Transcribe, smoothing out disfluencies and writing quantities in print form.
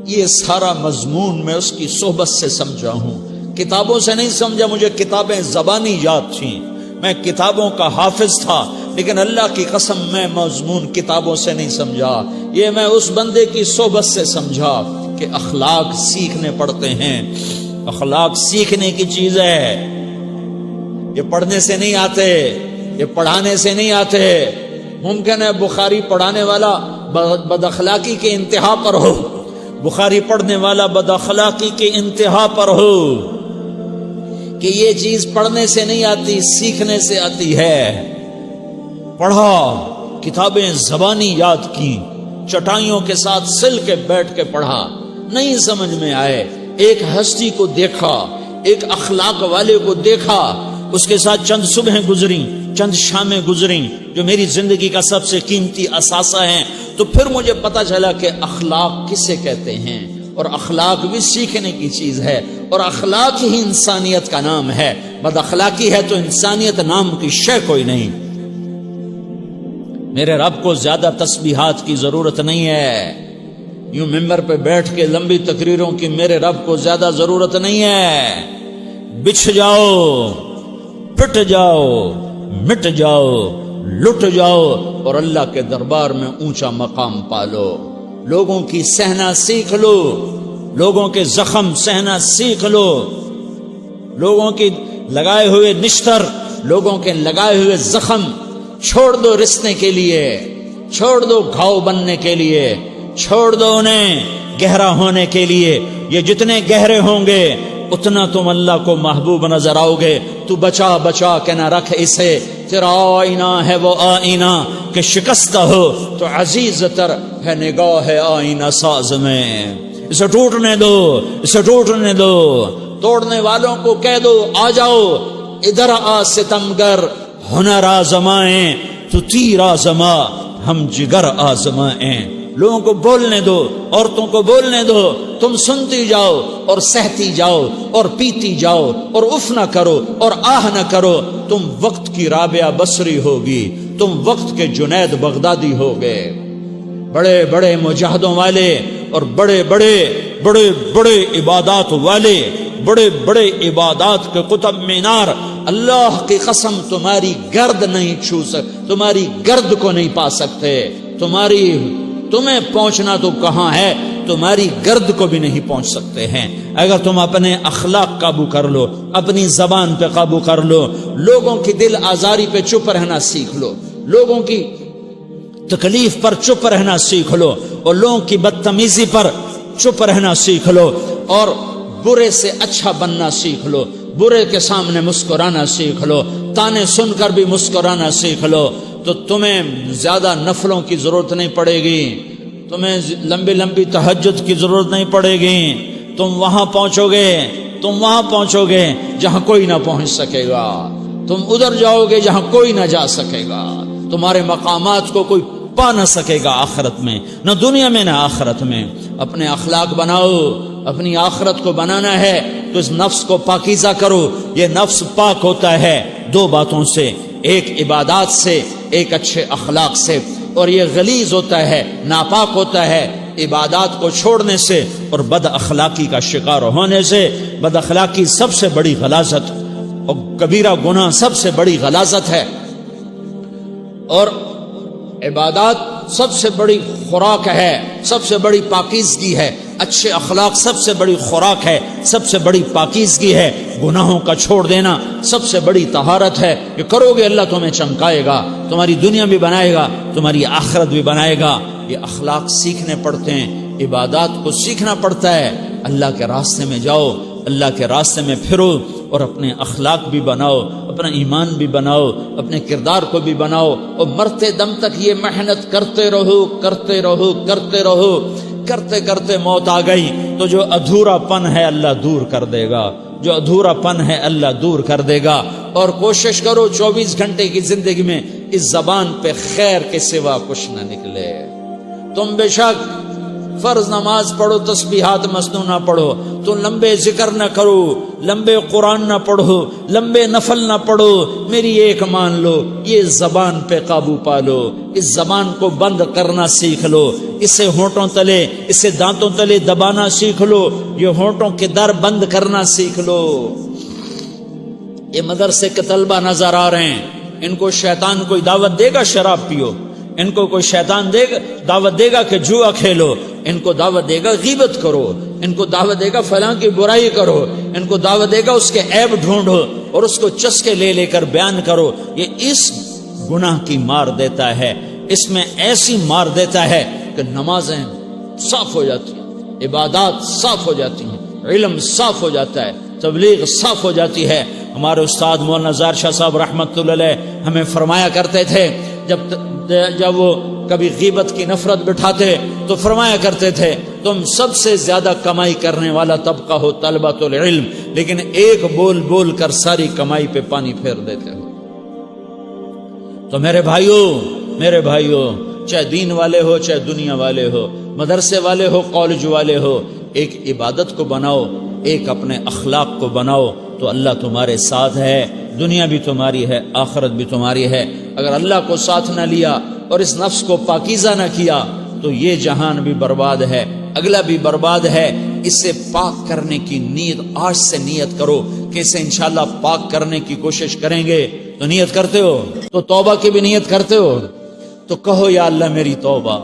یہ سارا مضمون میں اس کی صحبت سے سمجھا ہوں، کتابوں سے نہیں سمجھا۔ مجھے کتابیں زبانی یاد تھیں، میں کتابوں کا حافظ تھا، لیکن اللہ کی قسم میں مضمون کتابوں سے نہیں سمجھا، یہ میں اس بندے کی صحبت سے سمجھا کہ اخلاق سیکھنے پڑتے ہیں۔ اخلاق سیکھنے کی چیز ہے، یہ پڑھنے سے نہیں آتے، یہ پڑھانے سے نہیں آتے۔ ممکن ہے بخاری پڑھانے والا بد اخلاقی کے انتہا پر ہو، بخاری پڑھنے والا بد اخلاقی کے انتہا پر ہو، کہ یہ چیز پڑھنے سے نہیں آتی، سیکھنے سے آتی ہے۔ پڑھا، کتابیں زبانی یاد کی، چٹائیوں کے ساتھ سل کے بیٹھ کے پڑھا، نہیں سمجھ میں آئے، ایک ہستی کو دیکھا، ایک اخلاق والے کو دیکھا، اس کے ساتھ چند صبحیں گزریں، چند شامیں گزریں جو میری زندگی کا سب سے قیمتی اثاثہ ہیں، تو پھر مجھے پتا چلا کہ اخلاق کسے کہتے ہیں، اور اخلاق بھی سیکھنے کی چیز ہے، اور اخلاق ہی انسانیت کا نام ہے۔ بد اخلاقی ہے تو انسانیت نام کی شے کوئی نہیں۔ میرے رب کو زیادہ تسبیحات کی ضرورت نہیں ہے، یوں ممبر پہ بیٹھ کے لمبی تقریروں کی میرے رب کو زیادہ ضرورت نہیں ہے۔ بچھ جاؤ، پٹ جاؤ، مٹ جاؤ، لٹ جاؤ، اور اللہ کے دربار میں اونچا مقام پالو۔ لوگوں کی سہنا سیکھ لو، لوگوں کے زخم سہنا سیکھ لو، لوگوں کی لگائے ہوئے نشتر، لوگوں کے لگائے ہوئے زخم چھوڑ دو رسنے کے لیے، چھوڑ دو گھاؤ بننے کے لیے، چھوڑ دو انہیں گہرا ہونے کے لیے۔ یہ جتنے گہرے ہوں گے اتنا تم اللہ کو محبوب نظر آؤ گے۔ تو بچا بچا کے نہ رکھ اسے، تیرا آئینہ ہے وہ آئینہ کہ شکستہ ہو تو عزیز تر ہے نگاہ آئینہ ساز میں۔ اسے ٹوٹنے دو، اسے ٹوٹنے دو، توڑنے والوں کو کہہ دو آ جاؤ ادھر آ ستمگر، ہنر آزمائیں تو تیر آزما، ہم جگر آزمائیں۔ لوگوں کو بولنے دو، عورتوں کو بولنے دو، تم سنتی جاؤ اور سہتی جاؤ اور پیتی جاؤ اور اف نہ کرو اور آہ نہ کرو۔ تم وقت کی رابعہ بصری ہوگی، تم وقت کے جنید بغدادی ہوگے۔ بڑے بڑے مجاہدوں والے اور بڑے بڑے بڑے بڑے عبادات والے، بڑے بڑے عبادات کے قطب مینار، اللہ کی قسم تمہاری گرد نہیں چھو سکتے، تمہاری گرد کو نہیں پا سکتے۔ تمہیں پہنچنا تو کہاں ہے، تمہاری گرد کو بھی نہیں پہنچ سکتے ہیں۔ اگر تم اپنے اخلاق قابو کر لو، اپنی زبان پہ قابو کر لو، لوگوں کی دل آزاری پہ چپ رہنا سیکھ لو، لوگوں کی تکلیف پر چپ رہنا سیکھ لو، اور لوگوں کی بدتمیزی پر چپ رہنا سیکھ لو، اور برے سے اچھا بننا سیکھ لو، برے کے سامنے مسکرانا سیکھ لو، تانے سن کر بھی مسکرانا سیکھ لو، تو تمہیں زیادہ نفلوں کی ضرورت نہیں پڑے گی، تمہیں لمبی لمبی تہجد کی ضرورت نہیں پڑے گی۔ تم وہاں پہنچو گے جہاں کوئی نہ پہنچ سکے گا، تم ادھر جاؤ گے جہاں کوئی نہ جا سکے گا، تمہارے مقامات کو کوئی پا نہ سکے گا آخرت میں، نہ دنیا میں نہ آخرت میں۔ اپنے اخلاق بناؤ، اپنی آخرت کو بنانا ہے تو اس نفس کو پاکیزہ کرو۔ یہ نفس پاک ہوتا ہے دو باتوں سے، ایک عبادات سے، ایک اچھے اخلاق سے، اور یہ غلیظ ہوتا ہے، ناپاک ہوتا ہے عبادات کو چھوڑنے سے اور بد اخلاقی کا شکار ہونے سے۔ بد اخلاقی سب سے بڑی غلاظت اور کبیرہ گناہ سب سے بڑی غلاظت ہے، اور عبادات سب سے بڑی خوراک ہے، سب سے بڑی پاکیزگی ہے۔ اچھے اخلاق سب سے بڑی خوراک ہے، سب سے بڑی پاکیزگی ہے۔ گناہوں کا چھوڑ دینا سب سے بڑی طہارت ہے۔ یہ کرو گے اللہ تمہیں چمکائے گا، تمہاری دنیا بھی بنائے گا، تمہاری آخرت بھی بنائے گا۔ یہ اخلاق سیکھنے پڑتے ہیں، عبادات کو سیکھنا پڑتا ہے۔ اللہ کے راستے میں جاؤ، اللہ کے راستے میں پھرو، اور اپنے اخلاق بھی بناؤ، اپنا ایمان بھی بناؤ، اپنے کردار کو بھی بناؤ، اور مرتے دم تک یہ محنت کرتے رہو، کرتے رہو، کرتے رہو۔ کرتے کرتے موت آ گئی تو جو ادھورا پن ہے اللہ دور کر دے گا، جو ادھورا پن ہے اللہ دور کر دے گا۔ اور کوشش کرو 24 گھنٹے کی زندگی میں اس زبان پہ خیر کے سوا کچھ نہ نکلے۔ تم بے شک فرض نماز پڑھو، تسبیحات مسنون نہ پڑھو، تو لمبے ذکر نہ کرو، لمبے قرآن نہ پڑھو، لمبے نفل نہ پڑھو، میری ایک مان لو، یہ زبان پہ قابو پالو، اس زبان کو بند کرنا سیکھ لو، اسے ہونٹوں تلے، اسے دانتوں تلے دبانا سیکھ لو، یہ ہونٹوں کے در بند کرنا سیکھ لو۔ یہ مدرسے کے طلبہ نظر آ رہے ہیں، ان کو شیطان کوئی دعوت دے گا شراب پیو، ان کو کوئی شیطان دعوت دے گا کہ جوا کھیلو، ان کو دعوت دے گا غیبت کرو، ان کو دعوت دے گا فلاں کی برائی کرو، ان کو دعوت دے گا اس کے عیب ڈھونڈو اور اس کو چسکے لے لے کر بیان کرو۔ یہ اس گناہ کی مار دیتا ہے، اس میں ایسی مار دیتا ہے کہ نمازیں صاف ہو جاتی ہیں، عبادات صاف ہو جاتی ہیں، علم صاف ہو جاتا ہے، تبلیغ صاف ہو جاتی ہے۔ ہمارے استاد مولانا زار شاہ صاحب رحمۃ اللہ علیہ ہمیں فرمایا کرتے تھے، جب وہ کبھی غیبت کی نفرت بٹھاتے تو فرمایا کرتے تھے تم سب سے زیادہ کمائی کرنے والا طبقہ ہو طلبۃ العلم، لیکن ایک بول بول کر ساری کمائی پہ پانی پھیر دیتے ہو۔ تو میرے بھائیوں چاہے دین والے ہو چاہے دنیا والے ہو، مدرسے والے ہو کالج والے ہو، ایک عبادت کو بناؤ، ایک اپنے اخلاق کو بناؤ تو اللہ تمہارے ساتھ ہے، دنیا بھی تمہاری ہے، آخرت بھی تمہاری ہے۔ اگر اللہ کو ساتھ نہ لیا اور اس نفس کو پاکیزہ نہ کیا تو یہ جہان بھی برباد ہے، اگلا بھی برباد ہے۔ اسے پاک کرنے کی نیت آج سے نیت کرو کہ اسے انشاءاللہ پاک کرنے کی کوشش کریں گے۔ تو نیت کرتے ہو تو توبہ کی بھی نیت کرتے ہو تو کہو یا اللہ میری توبہ،